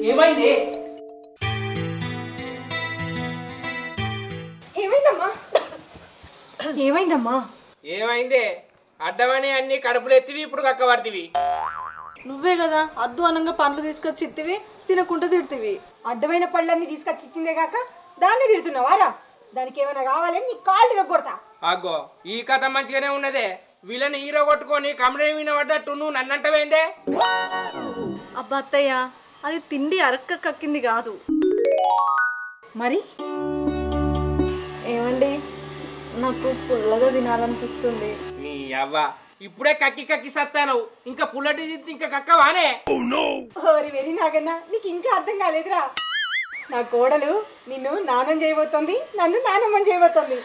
ఏమైంది? ఏమైందమ్మా? ఏమైందమ్మా? ఏమైంది? అడ్డమని అన్ని కడుపులు ఎత్తివి, ఇప్పుడు కక్క పడుతుంది. నువ్వే కదా అద్దు అనంగా పండ్లు తీసుకొచ్చి ఇత్తివి, తినకుండా తిడుతీవి. అడ్డమైన పళ్ళన్నీ తీసుకొచ్చి ఇచ్చిందే కాక దాన్ని తిడుతున్నావారా? దానికి ఏమైనా కావాలని నీ కాళ్ళు ఇరగొడతా. అగ్గో ఈ కథ మంచిగానే ఉన్నదే. వీళ్ళని హీరో కొట్టుకొని కమరే వినబడ్డట్టు నువ్వు నన్నంటవేందే? అబ్బా అత్తయ్య, అది తిండి అరక్క కక్కింది కాదు. మరి ఏమండి, నాకు పుల్లగా తినాలనిపిస్తుంది. నీ అవ్వ ఇప్పుడే కక్కి కక్కి సత్తాను, ఇంకా పుల్లటి తింటే ఇంకా కక్కవానే? ఓరి వెరీ నాగన్నా, నీకు ఇంకా అర్థం కాలేదురా. నా కోడలు నిన్ను నానం చేయబోతుంది, నన్ను నానమ్మని చేయబోతుంది.